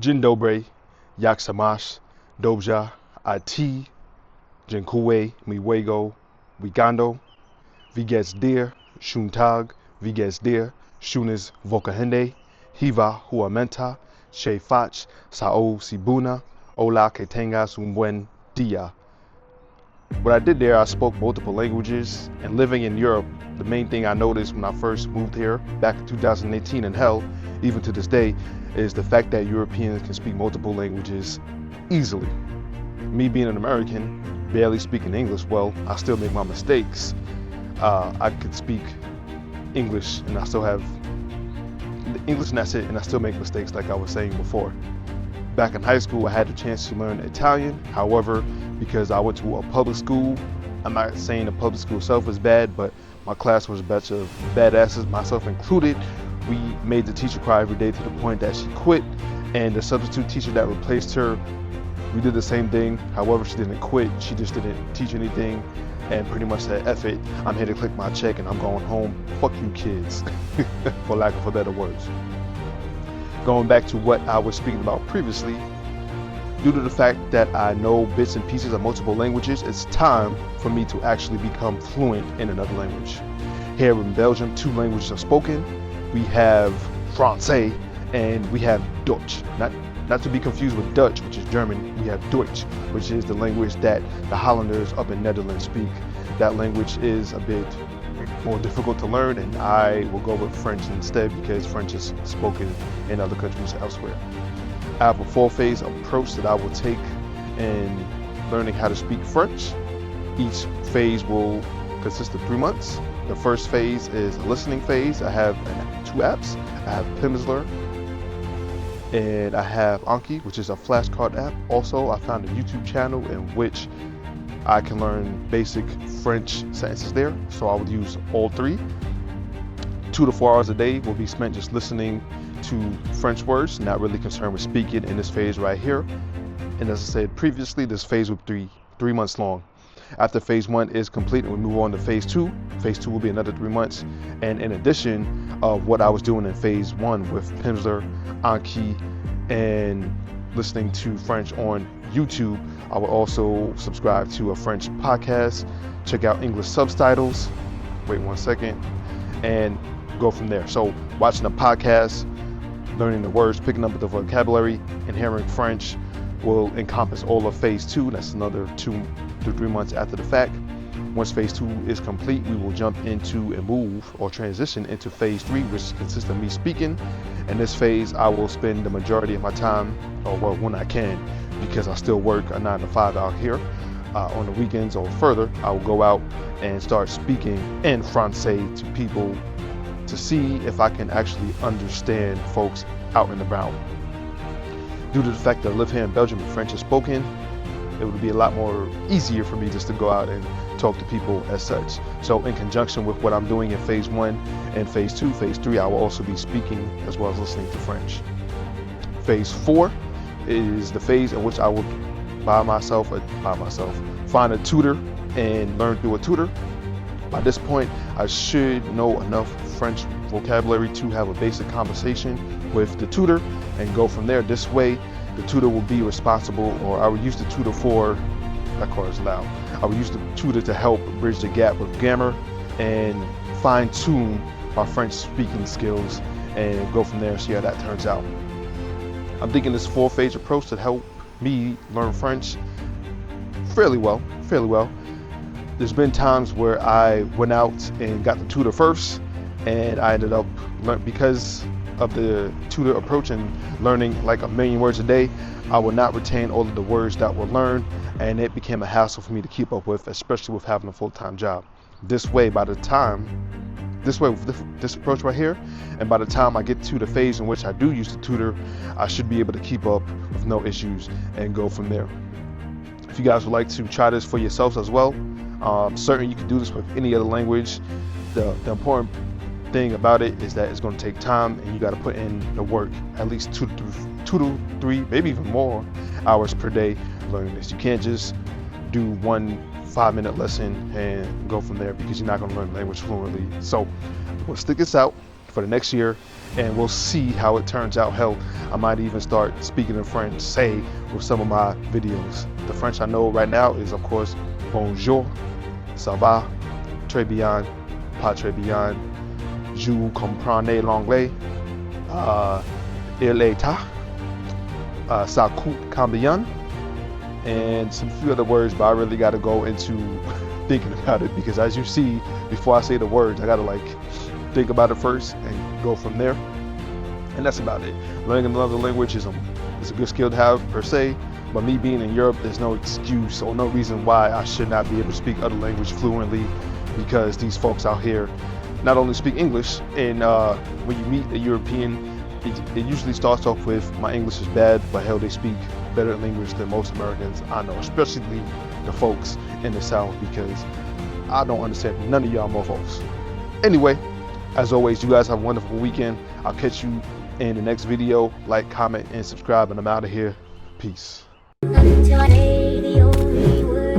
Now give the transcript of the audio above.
Dzień dobry, jak se masz, dobrze, a ty, dziękuję, miłego weekendu, wie geht's dir, schönen Tag, wie geht's dir, schönes Wochenende, hiva huamenta, che fach, sao si buna, hola que tengas un buen dia. What I did there, I spoke multiple languages, and living in Europe, the main thing I noticed when I first moved here back in 2018, and hell, even to this day, is the fact that Europeans can speak multiple languages easily. Me being an American, barely speaking English well, I still make my mistakes. I could speak English and I still have English and that's it, and I still make mistakes like I was saying before. Back in high school, I had the chance to learn Italian. However, because I went to a public school, I'm not saying the public school itself is bad, but my class was a bunch of badasses, myself included. We made the teacher cry every day to the point that she quit, and the substitute teacher that replaced her, we did the same thing. However, she didn't quit, she just didn't teach anything and pretty much said, F it, I'm here to click my check and I'm going home. Fuck you kids, for lack of a better words. Going back to what I was speaking about previously, due to the fact that I know bits and pieces of multiple languages, it's time for me to actually become fluent in another language. Here in Belgium, 2 languages are spoken. We have Francais and we have Dutch. Not to be confused with Dutch, which is German. We have Deutsch, which is the language that the Hollanders up in Netherlands speak. That language is a bit more difficult to learn, and I will go with French instead because French is spoken in other countries elsewhere. I have a 4-phase approach that I will take in learning how to speak French. Each phase will consist of 3 months. The first phase is a listening phase. I have 2 apps. I have Pimsleur and I have Anki, which is a flashcard app. Also, I found a YouTube channel in which I can learn basic French sentences there. So I would use all 3. 2 to 4 hours a day will be spent just listening to French words, not really concerned with speaking in this phase right here. And as I said previously, this phase will be 3 months long. After phase 1 is complete and we move on to phase 2, phase 2 will be another 3 months. And in addition of what I was doing in phase 1 with Pimsleur, Anki, and listening to French on YouTube, I will also subscribe to a French podcast, check out English subtitles, wait 1 second, and go from there. So watching a podcast, learning the words, picking up the vocabulary, and hearing French will encompass all of phase 2. That's another 2 to 3 months after the fact. Once phase 2 is complete, we will jump into and move or transition into phase 3, which consists of me speaking. In this phase, I will spend the majority of my time, or well, when I can, because I still work a 9 to 5 out here. On the weekends or further, I will go out and start speaking in Francais to people to see if I can actually understand folks out and about. Due to the fact that I live here in Belgium and French is spoken, it would be a lot more easier for me just to go out and talk to people as such. So in conjunction with what I'm doing in phase 1 and phase 2, phase 3, I will also be speaking as well as listening to French. Phase 4 is the phase in which I will find a tutor and learn through a tutor. By this point, I should know enough French vocabulary to have a basic conversation with the tutor and go from there. This way, the tutor will be responsible, or I will use the tutor for, that car is loud. I will use the tutor to help bridge the gap with grammar and fine tune my French speaking skills and go from there and see how that turns out. I'm thinking this 4-phase approach to help me learn French fairly well. There's been times where I went out and got the tutor first, and I ended up because of the tutor approach and learning like 1 million words a day, I would not retain all of the words that were learned, and it became a hassle for me to keep up with, especially with having a full-time job. This way, with this approach right here, and by the time I get to the phase in which I do use the tutor, I should be able to keep up with no issues and go from there. If you guys would like to try this for yourselves as well, certainly you can do this with any other language. The important thing about it is that it's going to take time, and you got to put in the work, at least 2 to 3, maybe even more hours per day learning this. You can't just do 1 5-minute lesson and go from there, because you're not going to learn the language fluently. So we'll stick this out for the next year, and we'll see how it turns out. Hell, I might even start speaking in French, say, with some of my videos. The French I know right now is, of course, bonjour, ça va, très bien, pas très bien, je comprends l'anglais, il est tard, ça coûte combien, and some few other words, but I really got to go into thinking about it, because as you see, before I say the words, I got to like think about it first and go from there. And that's about it. Learning another language is a good skill to have per se, but me being in Europe, there's no excuse or no reason why I should not be able to speak other language fluently, because these folks out here not only speak English, and when you meet a European, it usually starts off with, my English is bad, but hell, they speak better English than most Americans I know, especially the folks in the South, because I don't understand none of y'all mofos. Anyway, as always, you guys have a wonderful weekend. I'll catch you in the next video. Like, comment, and subscribe, and I'm out of here. Peace. Until I say the only word.